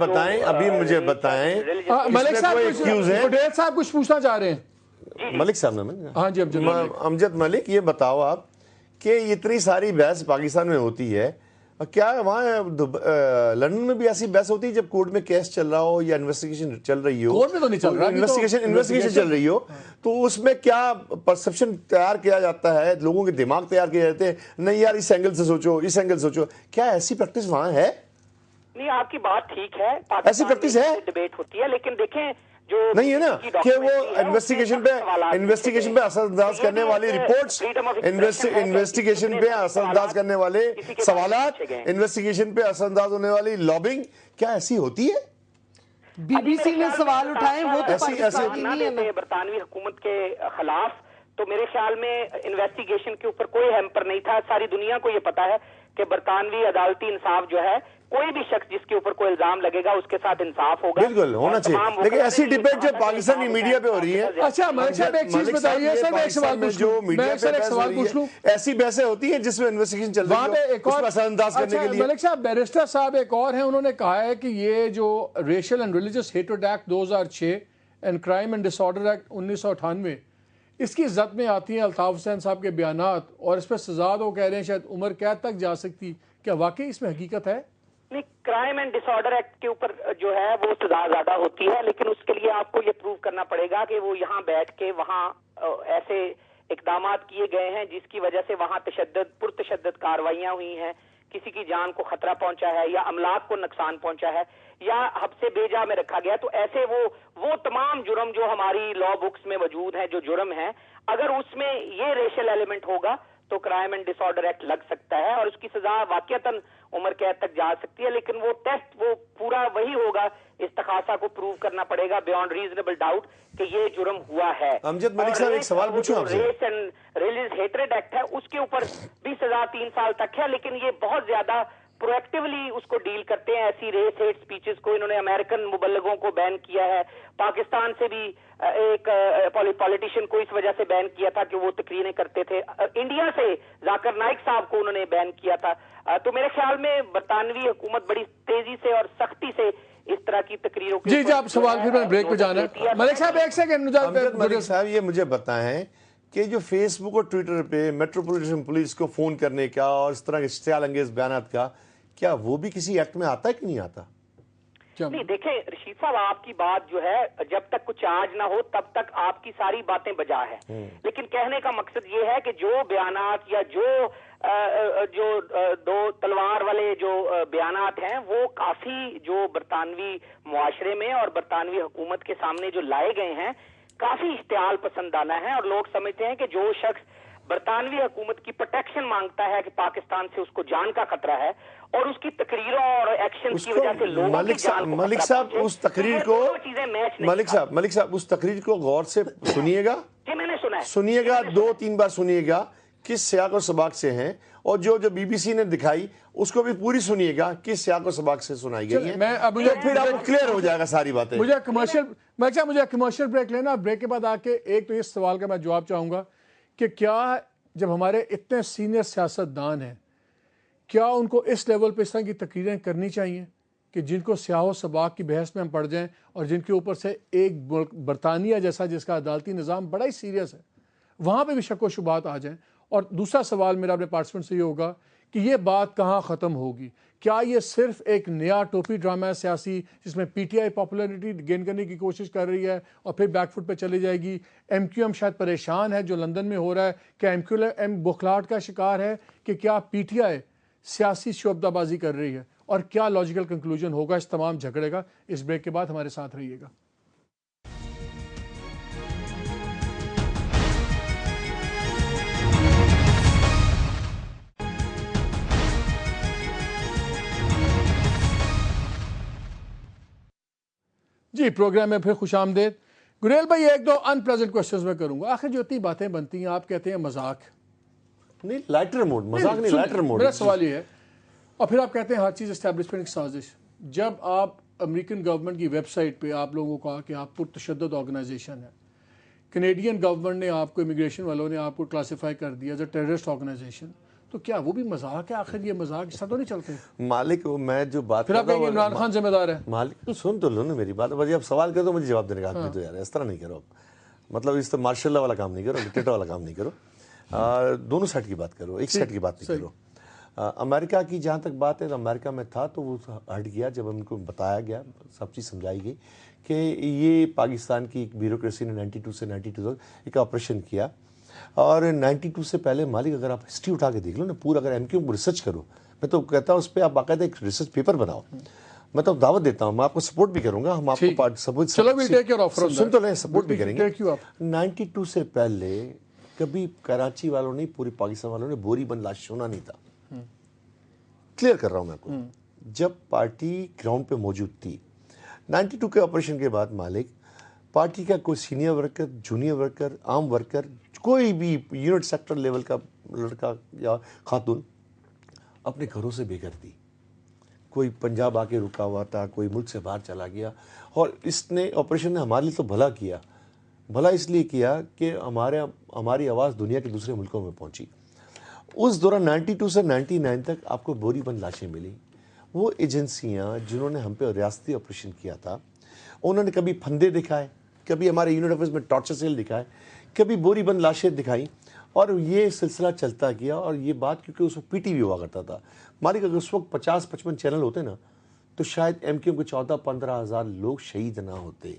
بتائیں ملک صاحب کچھ پوچھنا چاہ رہے ہیں. ملک صاحب ہاں جی امجد ملک، یہ بتاؤ آپ کہ اتنی ساری بحث پاکستان میں ہوتی ہے، کیا وہاں لندن میں بھی ایسی بحث ہوتی ہے جب کورٹ میں کیس چل رہا ہو یا انویسٹیگیشن چل رہی ہو؟ کورٹ میں تو نہیں چل رہا، انویسٹیگیشن چل رہی ہو تو اس میں کیا پرسپشن تیار کیا جاتا ہے، لوگوں کے دماغ تیار کیے جاتے ہیں، نہیں یار اس اینگل سے سوچو، اس اینگل سے سوچو، کیا ایسی پریکٹس وہاں ہے؟ نہیں، آپ کی بات ٹھیک ہے، ایسی پریکٹس ہے، ڈیبیٹ ہوتی ہے، لیکن دیکھیں جو نہیں ہے نا کہ وہ انویسٹیگیشن پہ اثر انداز کرنے والی رپورٹس، انویسٹیگیشن پہ اثر انداز کرنے والے سوالات، انویسٹیگیشن پہ اثر انداز ہونے والی لابنگ، کیا ایسی ہوتی ہے؟ بی بی سی نے سوال اٹھائے، وہ تو پاکستانی نہیں ہے برطانوی حکومت کے خلاف. تو میرے خیال میں انویسٹیگیشن کے اوپر کوئی ہیمپر نہیں تھا. ساری دنیا کو یہ پتا ہے کہ برطانوی عدالتی انصاف جو ہے، کوئی بھی شخص جس کے اوپر کوئی الزام لگے گا اس کے ساتھ انصاف ہوگا. بالکل ہونا چاہیے، لیکن ایسی ڈبیٹ جو پاکستانی میڈیا پہ ہو رہی ہے. اچھا ملک صاحب ایک چیز بتائیے سر، میں ایک سوال پوچھ لوں. ایسی بحثیں ہوتی ہیں جس میں انویسٹیگیشن چل رہی ہے، اس پر اثر انداز کرنے کے لیے. ملک صاحب بیرسٹر صاحب ایک اور ہیں، انہوں نے کہا ہے کہ یہ جو racial and religious hatred act 2006 and crime and disorder act 1998 اس کی زد میں آتی ہیں الطاف حسین صاحب کے بیانات، اور اس پہ سزا وہ کہہ رہے ہیں شاید عمر قید تک جا سکتی. کیا واقعی اس میں حقیقت ہے؟ نہیں، crime and disorder act کے اوپر جو ہے وہ سزا زیادہ ہوتی ہے، لیکن اس کے لیے آپ کو یہ پروو کرنا پڑے گا کہ وہ یہاں بیٹھ کے وہاں ایسے اقدامات کیے گئے ہیں جس کی وجہ سے وہاں پرتشدد کارروائیاں ہوئی ہیں، کسی کی جان کو خطرہ پہنچا ہے یا املاک کو نقصان پہنچا ہے یا حبس بیجا میں رکھا گیا. تو ایسے وہ تمام جرم جو ہماری لا بکس میں موجود ہیں، جو جرم ہیں، اگر اس میں یہ ریشل ایلیمنٹ ہوگا تو crime and disorder act لگ سکتا ہے اور اس کی سزا واقعتاً عمر قید تک جا سکتی ہے. لیکن وہ ٹیسٹ وہ پورا وہی ہوگا، استخاصہ کو پروو کرنا پڑے گا بیانڈ ریزنیبل ڈاؤٹ کہ یہ جرم ہوا ہے. امجد ملک صاحب ایک سوال پوچھوں آپ سے. Race and religious hatred act ہے، اس کے اوپر بھی سزا 3 سال تک ہے، لیکن یہ بہت زیادہ پرویکٹیولی اس کو ڈیل کرتے ہیں. ایسی ریس ہیٹ سپیچز کو انہوں نے امریکن مبلغوں کو بین کیا ہے، پاکستان سے بھی ایک پولیٹیشین کو اس وجہ سے بین کیا تھا کہ وہ تقریریں کرتے تھے، انڈیا سے ذاکر نائک صاحب کو انہوں نے بین کیا تھا. تو میرے خیال میں برطانوی حکومت بڑی تیزی سے اور سختی سے اس طرح کی تقریروں کے جی آپ سوال پھر میں بریک پہ جانا ہے. ملک صاحب ایک سیکنڈ. ملک صاحب یہ مجھے بتائیں کہ جو فیس بک اور ٹویٹر پہ میٹروپولیٹن پولیس کو فون کرنے کا اور اس طرح کے اشتعال انگیز بیانات کا، کیا وہ بھی کسی ایکٹ میں آتا ہے کہ نہیں آتا؟ نہیں دیکھیں رشید صاحب، آپ کی بات جو ہے جب تک کچھ آج نہ ہو تب تک آپ کی ساری باتیں بجا ہے، لیکن کہنے کا مقصد یہ ہے کہ جو بیانات یا جو دو تلوار والے جو بیانات ہیں وہ کافی جو برطانوی معاشرے میں اور برطانوی حکومت کے سامنے جو لائے گئے ہیں کافی اشتعال پسندانہ ہیں، اور لوگ سمجھتے ہیں کہ جو شخص برطانوی حکومت کی پروٹیکشن مانگتا ہے کہ پاکستان سے اس کو جان کا خطرہ ہے اور اس کی تقریروں اور ایکشن کی وجہ سے لوگوں کی جان کو ملک صاحب اس تقریر کو ملک صاحب اس تقریر کو غور سے سنیے گا. جی میں نے سنا ہے، سنیے گا، 2-3 بار سنیے گا، کس سیاق و سباق سے ہیں، اور جو بی بی سی نے دکھائی اس کو بھی پوری سنیے گا کس سیاق و سباق سے سنائی گئی ہے. پھر آپ کو کلیئر ہو جائے گا ساری باتیں. مجھے کمرشل بریک لینا، بریک کے بعد آ کے ایک تو اس سوال کا میں جواب چاہوں گا کہ کیا جب ہمارے اتنے سینئر سیاستدان ہیں، کیا ان کو اس لیول پہ اس طرح کی تقریریں کرنی چاہیے کہ جن کو سیاہ و سباق کی بحث میں ہم پڑ جائیں اور جن کے اوپر سے ایک برطانیہ جیسا جس کا عدالتی نظام بڑا ہی سیریس ہے وہاں پہ بھی شک و شبہات آ جائیں؟ اور دوسرا سوال میرا اپنے پارٹیسپینٹ سے یہ ہوگا کہ یہ بات کہاں ختم ہوگی؟ کیا یہ صرف ایک نیا ٹوپی ڈرامہ ہے سیاسی جس میں پی ٹی آئی پاپولرٹی گین کرنے کی کوشش کر رہی ہے اور پھر بیک فٹ پہ چلی جائے گی؟ ایم کیو ایم شاید پریشان ہے جو لندن میں ہو رہا ہے، کیا ایم کیو ایم بوکھلاہٹ کا شکار ہے کہ کیا پی ٹی آئی سیاسی شعبدہ بازی کر رہی ہے؟ اور کیا لاجیکل کنکلوژن ہوگا اس تمام جھگڑے کا؟ اس بریک کے بعد ہمارے ساتھ رہیے گا. جی پروگرام میں پھر خوش آمدید. گریل بھائی ایک دو ان پلیزنٹ کوسچنز میں کروں گا. آخر جو اتنی باتیں بنتی ہیں آپ کہتے ہیں مذاق، نہیں لائٹر موڈ، مذاق نہیں، لائٹر موڈ. میرا سوال یہ ہے، اور پھر آپ کہتے ہیں ہر چیز اسٹیبلشمنٹ کی سازش. جب آپ امریکن گورنمنٹ کی ویب سائٹ پہ آپ لوگوں کو کہا کہ آپ پرتشدد آرگنائزیشن ہے، کینیڈین گورنمنٹ نے آپ کو، امیگریشن والوں نے آپ کو کلاسیفائی کر دیا ایز اے ٹیررسٹ آرگنائزیشن، تو کیا وہ بھی مذاق ہے؟ آخر یہ مذاق اس طرح تو نہیں چلتے. مالک میں جو بات پھر آپ کہیں گے عمران خان ذمہ دار ہے. مالک سن تو لو نا میری بات، جب سوال کرو تو مجھے جواب دینے کا حق بھی تو یار، اس طرح نہیں کرو. مطلب اس طرح مارشل لا والا کام نہیں کرو، ڈکٹیٹر والا کام نہیں کرو. دونوں سائڈ کی بات کرو، ایک سائڈ کی بات نہیں کرو. امریکہ کی جہاں تک بات ہے تو امریکہ میں تھا تو وہ ہٹ گیا جب ان کو بتایا گیا، سب چیز سمجھائی گئی کہ یہ پاکستان کی ایک بیوروکریسی نے 92 سے 92 ایک آپریشن کیا. اور 92 سے پہلے مالک اگر آپ ہسٹری اٹھا کے دیکھ لو نا پورا، اگر ایم کیو کو ریسرچ کرو، میں تو کہتا ہوں اس پہ آپ باقاعدہ ایک ریسرچ پیپر بناؤ. میں تو دعوت دیتا ہوں، میں آپ کو سپورٹ بھی کروں گا، ہم آپ کو سن تو لیں، سپورٹ بھی کریں گے. 92 سے پہلے کبھی کراچی والوں نے، پوری پاکستان والوں نے بوری بند لاش سنا نہیں تھا. کلیئر کر رہا ہوں میں آپ کو. جب پارٹی گراؤنڈ پہ موجود تھی 92 کے آپریشن کے بعد مالک، پارٹی کا کوئی سینئر ورکر، جونیئر ورکر، عام ورکر، کوئی بھی یونٹ سیکٹر لیول کا لڑکا یا خاتون اپنے گھروں سے بے گھر تھی. کوئی پنجاب آ کے رکا ہوا تھا، کوئی ملک سے باہر چلا گیا. اور اس نے آپریشن نے ہمارے لیے تو بھلا کیا. بھلا اس لیے کیا کہ ہماری آواز دنیا کے دوسرے ملکوں میں پہنچی. اس دوران 92 سے 99 تک آپ کو بوری بند لاشیں ملی. وہ ایجنسیاں جنہوں نے ہم پہ ریاستی آپریشن کیا تھا، انہوں نے کبھی پھندے دکھائے، کبھی ہمارے یونٹ آفس میں ٹارچر سیل دکھائے، کبھی بوری بند لاشیں دکھائیں. اور یہ سلسلہ چلتا گیا. اور یہ بات کیونکہ اس وقت پی ٹی وی ہوا کرتا تھا مالک، اگر اس وقت 50-55 چینل ہوتے نا تو شاید ایم کیو کے 14-15 ہزار لوگ شہید نہ ہوتے.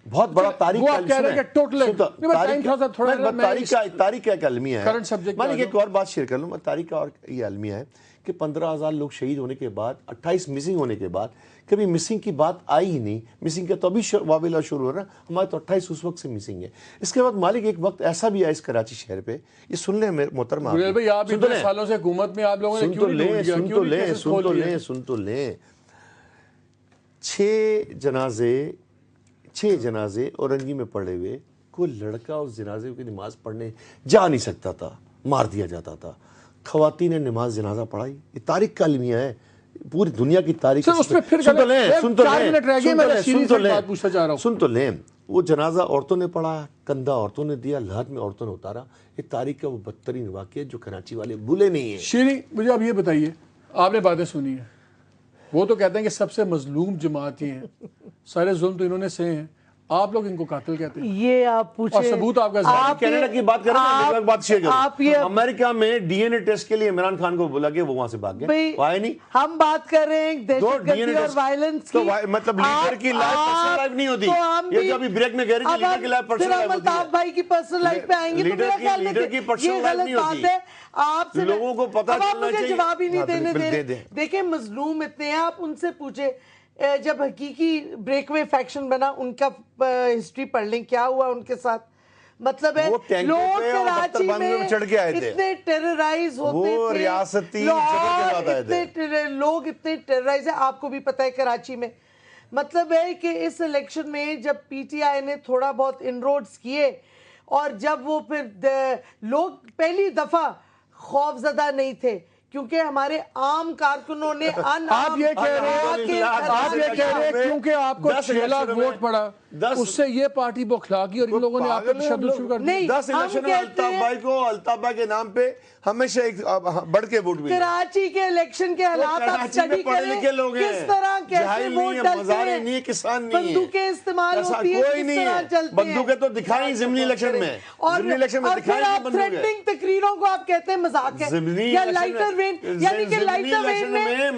بہت بڑا تاریخ کا ایک المیہ ہے. مالک ایک اور بات شیئر کر لوں، تاریخ کا اور یہ المیہ ہے کہ 15,000 لوگ شہید ہونے کے بعد، 28 مسنگ ہونے کے بعد کبھی مسنگ کی بات آئی ہی نہیں. مسنگ کا تو ابھی واویلا شروع ہو رہا ہے، ہمارے تو 28 اس وقت سے مسنگ ہے. اس کے بعد مالک ایک وقت ایسا بھی آیا اس کراچی شہر پہ، یہ سن لیں محترمہ، سالوں سے حکومت میں آپ لوگوں نے سن تو لیں 6 جنازے اورنگی میں پڑے ہوئے، کوئی لڑکا اس جنازے کی نماز پڑھنے جا نہیں سکتا تھا، مار دیا جاتا تھا. خواتین نے نماز جنازہ پڑھائی. یہ تاریخ کا المیہ ہے، پوری دنیا کی تاریخ. سن تو لیں وہ جنازہ عورتوں نے پڑھا، کندھا عورتوں نے دیا، لحد میں عورتوں نے اتارا. یہ تاریخ کا وہ بدترین واقعہ جو کراچی والے بھولے نہیں ہیں. شیریں، مجھے اب یہ بتائیے، آپ نے باتیں سنی ہیں، وہ تو کہتے ہیں کہ سب سے مظلوم جماعت یہ ہیں، سارے ظلم تو انہوں نے سہے ہیں، آپ لوگ ان کو قاتل کہتے ہیں. یہ آپ پوچھیں، اور ثبوت آپ کا کینیڈا کی بات کر رہے ہیں. بات شیئر کریں، امریکہ میں ڈی این اے ٹیسٹ کے لیے عمران خان کو بولا کہ وہ وہاں سے بھاگ گئے، آئے نہیں. ہم بات کر رہے ہیں دہشت گردی اور وائلنس کی، مطلب لیڈر کی لائف پرسنل لائف نہیں ہوتی. یہ جو ابھی بریک میں کہہ رہی تھی لیڈر کی لائف پرسنل لائف ہوتی ہے. الطاف بھائی کی پرسنل لائف پہ آئیں گے تو میرا خیال ہے کہ یہ غلط بات ہے. آپ سے لوگوں کو پتہ چلنا چاہیے، جواب ہی نہیں دینے دے رہے. دیکھیں مظلوم اتنے ہیں، آپ ان سے پوچھیں جب حقیقی بریک وے فیکشن بنا ان کا ہسٹری پڑھ لیں کیا ہوا ان کے ساتھ. مطلب ہے لوگ کراچی میں اتنے ٹیررائز ہوتے تھے، لوگ اتنے ٹیررائز ہیں. آپ کو بھی پتہ ہے کراچی میں، مطلب ہے کہ اس الیکشن میں جب پی ٹی آئی نے تھوڑا بہت انروڈز کیے اور جب وہ پھر لوگ پہلی دفعہ خوف زدہ نہیں تھے کیونکہ ہمارے عام کارکنوں نے آپ یہ کہہ رہے ہیں کیونکہ آپ کو 6 لاکھ ووٹ پڑا، اس سے یہ پارٹی بوکھلا گئی اور ان لوگوں نے آپ پر تشدد شروع کر دیا. 10 الیکشن میں الطاف بھائی کو، الطاف بھائی کے نام پہ ہمیشہ ایک بڑھ کے ووٹ ملے. کراچی کے الیکشن کے حالات آپ اسٹڈی کریں کس طرح کیسے ووٹ ڈلتے ہیں، کسان نہیں ہیں، بندوقیں استعمال ہوتی ہیں، کس طرح چلتے ہیں. بندوقیں تو دکھائیں ضمنی الیکشن میں، ضمنی الیکشن میں دکھائیں بندوقیں. تھریٹنگ تقریروں کو آپ کہتے ہیں مذاق ہے یا لائٹر وین، یعنی کہ لائٹر وین میں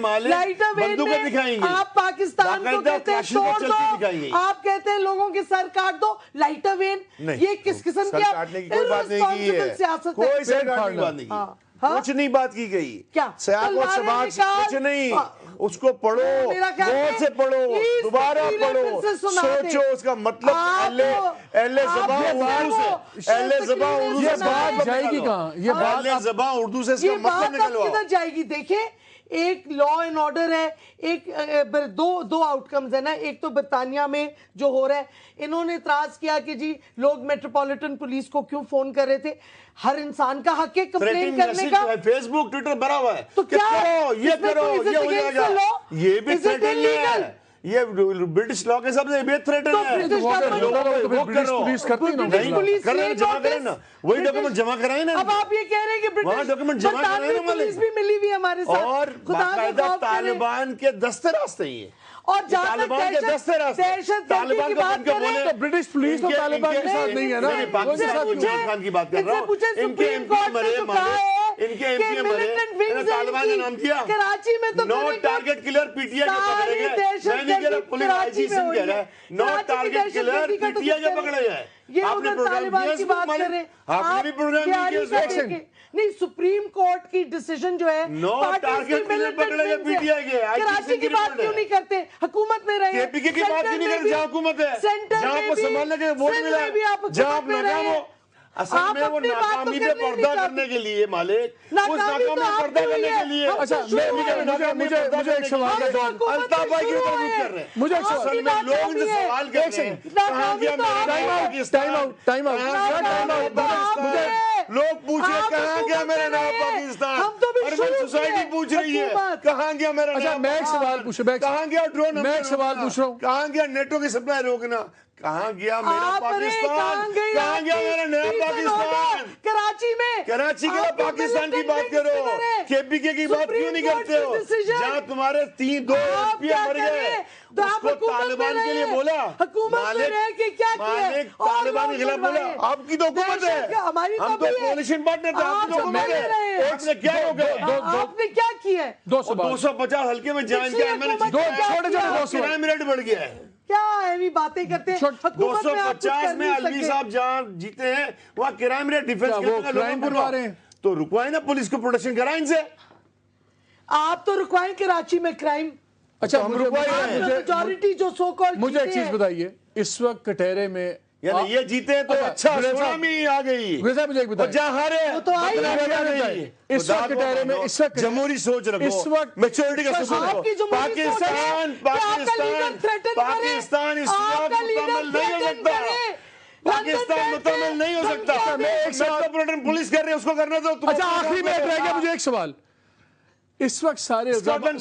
آپ پاکستان کو کہتے ہیں توڑ دو، آپ کہتے ہیں لوگوں کے سر کاٹ دو. لائٹر وین یہ کس قسم کی سیاست ہے؟ کوئی سر کاٹنے کی بات نہیں کی، کچھ نہیں بات کی گئی. سیاق و سباق کچھ نہیں، اس کو پڑھو، غور سے پڑھو، دوبارہ پڑھو، سوچو اس کا مطلب. اہل زبان اردو سے بات جائے گی کہاں؟ یہ بات زبان اردو سے اس کا مطلب نکلواؤ. کدھر جائے گی؟ دیکھیں ایک لا اینڈ آرڈر ہے, ایک دو آؤٹ کمز ہیں نا. ایک تو برطانیہ میں جو ہو رہا ہے, انہوں نے اعتراض کیا کہ جی لوگ میٹروپولیٹن پولیس کو کیوں فون کر رہے تھے. ہر انسان کا حق ہے کمپلین کرنے کا. فیس بک ٹویٹر بھرا ہوا ہے تو کیا یہ کرو یہ ہو جائے گا, یہ بھی تھریٹن ہے. یہ برٹش لا کے سب سے بے تھریٹن ہے. وہی ڈاکومنٹ جمع کرائیں نا. اب آپ یہ کہہ رہے ہیں کہ برطانوی پولیس بھی ملی ہوئی ہے ہمارے ساتھ, اور باقاعدہ طالبان کے دستے راستے ہی ہے. اور جہاں تک دہشت گردی کی بات کریں تو برٹش پولیس تو طالبان کے ساتھ نہیں ہے نا. پاکستان خان کی بات کر رہا ہوں. ان کے ایم پی مرے کہ طالبان نے نام دیا کراچی میں تو نو target killer P T I کے پکڑے گئے. میں نہیں کہہ رہا پولیس آئی جی سم کہہ رہا ہے نو target killer P T I کے پکڑے گئے. یہ ادھر طالبان کی بات کر رہے ہیں. آپ نے بھی پروگرام نہیں, سپریم کورٹ کی ڈیسیژن جو ہے نو ٹارگٹ کلر پکڑے گئے پی ٹی آئی کے. کراچی کی بات کیوں نہیں کرتے؟ حکومت میں رہے, کے پی کے کی بات کیوں نہیں کرتے جہاں حکومت ہے, جہاں کو سنبھالنے کے ووٹ ملا, جہاں آپ ناکام ہو. اصل میں وہ ناکامی پہ پردہ کرنے کے لیے مالک, اس ناکامی پہ پردہ کرنے کے لیے. اچھا مجھے ایک سوال کا جواب, الطاف بھائی کی طرف رک کر رہے ہیں. مجھے اصل میں لوگ ان سے سوال کرتے ہیں کہاں گیا میرا ٹائم آؤٹ. لوگ پوچھے کہاں گیا میرا نام پاکستان, اربن سوسائٹی پوچھ رہی ہے کہاں گیا میرا اچھا نام. میں ایک سوال پوچھوں, کہاں گیا ڈرون, میں ایک سوال پوچھ رہا ہوں, کہاں گیا نیٹو کی سپلائی روکنا, کہاں گیا میرا پاکستان, کہاں گیا میرا نیا پاکستان. کراچی میں, کراچی کے بعد پاکستان کی بات کرو, کے پی کے کی بات کیوں نہیں کرتے ہو, جہاں تمہارے 2 ایم پی مر گئے اس کو طالبان کے لیے بولا, مالک طالبان کے خلاف بولا. آپ کی تو حکومت ہے, ہم تو کولیشن پارٹنر تھے, آپ کی تو حکومت ہے. آپ نے کیا ہو گیا, آپ نے کیا کیا ہے؟ 250 حلقے میں جان کے M L A crime rate بڑھ گیا ہے. کیا ایوی باتیں کرتے ہیں؟ 250 میں علوی صاحب جہاں جیتے ہیں وہاں کرائم ریٹ ڈیفنس کروا رہے ہیں, تو رکوائیں نا پولیس کو پروٹیکشن کرائیں ان سے. آپ تو رکوائیں کراچی میں کرائم. اچھا میجورٹی جو سو کال, مجھے ایک چیز بتائیے, اس وقت کٹہرے میں یعنی یہ جیتے تو اچھا سونامی آ گئی, مجھے ایک بتائیے, جہاں ہارے اس وقت کٹہرے میں اس وقت جمہوری سوچ رکھو, اس وقت میچورٹی کا سوچ رکھو. پاکستان اس وقت مکمل نہیں ہو سکتا, پاکستان مکمل نہیں ہو سکتا. میٹروپولیٹن پولیس کر رہے ہیں اس کو کرنے دو. اچھا آخری میں رہ گیا مجھے ایک سوال, اس وقت سارے الزامات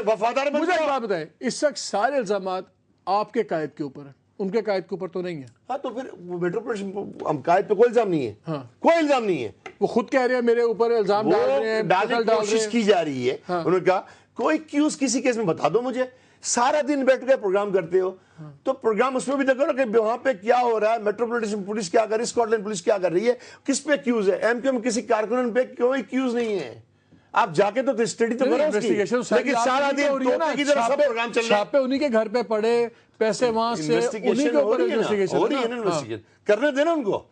وفادار, مجھے ایک بات بتائیں, اس وقت سارے الزامات آپ کے قائد کے اوپر ہیں, ان کے قائد کے اوپر تو نہیں ہے. ہاں تو پھر میٹروپولیٹن قائد پہ کوئی الزام نہیں ہے, کوئی الزام نہیں ہے. وہ خود کہہ رہے ہیں میرے اوپر الزام ڈال رہے ہیں, ڈالنے کی کوشش کی جا رہی ہے. انہوں نے کہا کوئی کیوز کسی کیس میں بتا دو مجھے. سارا دن بیٹھ کے پروگرام کرتے ہو تو پروگرام اس میں بھی دیکھو نا کہ وہاں پہ کیا ہو رہا ہے, میٹروپولیٹن پولیس کیا کر رہی ہے, اسکاٹ لینڈ پولیس کیا کر رہی ہے, کس پہ کیوز ہے. ایم کیو ایم کسی کارکنن پہ کوئی کیوز نہیں ہے. آپ جا کے تو اسٹڈی تو کرو اس کی, لیکن سارا دن توپے کی طرح سب پروگرام چل رہا ہے. چھاپے انہی کے گھر پہ پڑے, پیسے وہاں سے انہی کے اوپر انویسٹیگیشن کرنے دینا ان کو.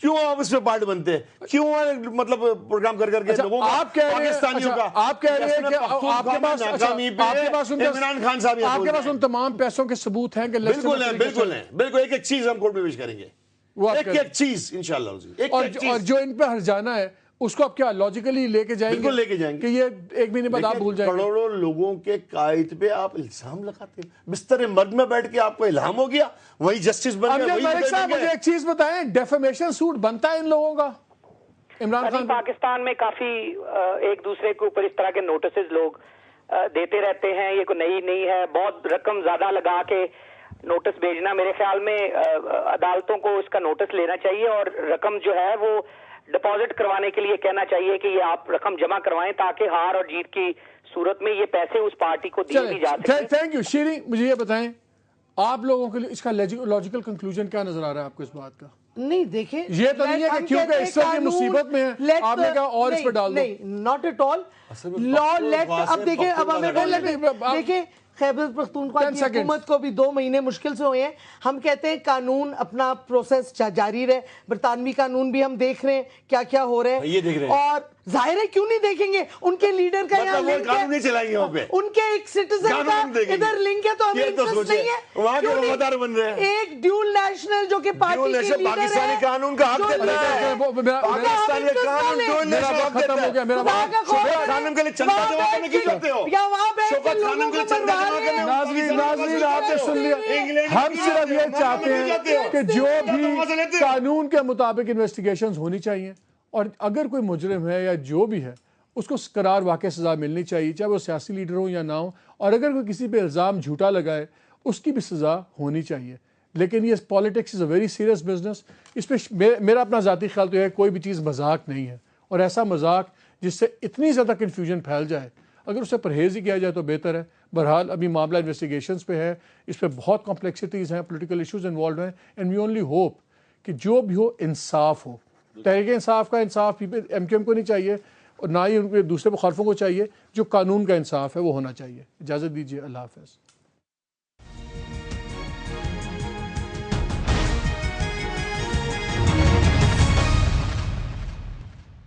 کیوں آپ اس پہ پارٹ بنتے ہیں, کیوں مطلب پروگرام کر کے لوگوں کا, پاکستانیوں کا. آپ کہہ رہے ہیں کہ آپ کے پاس ان تمام پیسوں کے ثبوت ہیں کہ بالکل ہیں, بالکل ہیں, بالکل. ایک ایک چیز ہم کورٹ میں پیش کریں گے, ایک ایک چیز انشاءاللہ. اور جو ان پہ ہرجانا ہے اس کو آپ کیا لاجیکلی لے کے جائیں گے؟ بالکل لے کے جائیں گے کہ یہ 1 مہینے بعد آپ بھول جائیں گے. کروڑوں لوگوں کے قائد پہ آپ الزام لگاتے ہیں, بستر مرگ میں بیٹھ کے آپ کو الہام ہو گیا, وہی جسٹس بن گیا. ملک صاحب مجھے ایک چیز بتائیں, ڈیفیمیشن سوٹ بنتا ہے ان لوگوں کا؟ عمران خان پاکستان میں کافی ایک دوسرے کے اوپر اس طرح کے نوٹسز لوگ دیتے رہتے ہیں, یہ کوئی نئی نہیں ہے. بہت رقم زیادہ لگا کے نوٹس بھیجنا, میرے خیال میں عدالتوں کو اس کا نوٹس لینا چاہیے اور رقم جو ہے وہ ڈپازٹ کروانے کے لیے کہنا چاہیے کہ یہ آپ رقم جمع کروائیں تاکہ ہار اور جیت کی صورت میں یہ پیسے اس پارٹی کو دیے بھی جا سکیں. Thank you. شیریں مجھے یہ بتائیں, آپ لوگوں کے لیے اس کا لاجیکل کنکلوژن کیا نظر آ رہا ہے آپ کو اس بات کا؟ نہیں دیکھیں, یہ تو نہیں ہے کہ کیونکہ اس وقت مصیبت میں ہے آپ نے کہا اور اس پہ ڈال دو. نہیں, ناٹ ایٹ آل. لا لیٹ, اب دیکھیں, اب ہمیں دیکھیں خیبر پختونخوا کی حکومت کو بھی 2 مہینے مشکل سے ہوئے ہیں. ہم کہتے ہیں قانون اپنا پروسیس جاری رہے, برطانوی قانون بھی ہم دیکھ رہے ہیں کیا کیا ہو رہے ہیں, اور ظاہر ہے کیوں نہیں دیکھیں گے, ان کے لیڈر کا یہاں مطلب وہ قانون نہیں چلائیں گے وہاں پہ, ان کے ایک سٹیزن کا ادھر لنک ہے تو ہمیں انٹرسٹ نہیں ہے, وہاں کے وفادار بن رہے ہیں. ایک ڈیول نیشنل جو کہ پارٹی کے لیڈر ہے, پاکستانی قانون کا حق دیتا ہے, پاکستانی قانون ڈیول نیشنل حق دیتا ہے. خانم کے لیے چندہ جمع کرنے کی کرتے ہو, یا وہاں بیٹھ کے خانم کے لیے چندہ جمع کرنے. ناظرین آپ نے سن لیا, ہم صرف یہ چاہتے ہیں کہ جو بھی قانون کے مطابق انویسٹیگیشنز ہونی چاہیے, اور اگر کوئی مجرم ہے یا جو بھی ہے اس کو قرار واقع سزا ملنی چاہیے, چاہے وہ سیاسی لیڈر ہوں یا نہ ہوں, اور اگر کوئی کسی پہ الزام جھوٹا لگائے اس کی بھی سزا ہونی چاہیے. لیکن یہ politics is a very serious business, اس پہ میرا اپنا ذاتی خیال تو ہے کوئی بھی چیز مذاق نہیں ہے, اور ایسا مذاق جس سے اتنی زیادہ کنفیوژن پھیل جائے اگر اس سے پرہیز ہی کیا جائے تو بہتر ہے. بہرحال ابھی معاملہ انویسٹیگیشنز پہ ہے, اس پہ بہت کمپلیکسٹیز ہیں, پولیٹیکل ایشوز انوالوڈ ہیں, اینڈ وی اونلی ہوپ کہ جو بھی ہو انصاف ہو. تحریک انصاف کا انصاف ایم کیو ایم کو نہیں چاہیے, اور نہ ہی ان کے دوسرے مخالفوں کو چاہیے. جو قانون کا انصاف ہے وہ ہونا چاہیے. اجازت دیجیے, اللہ حافظ.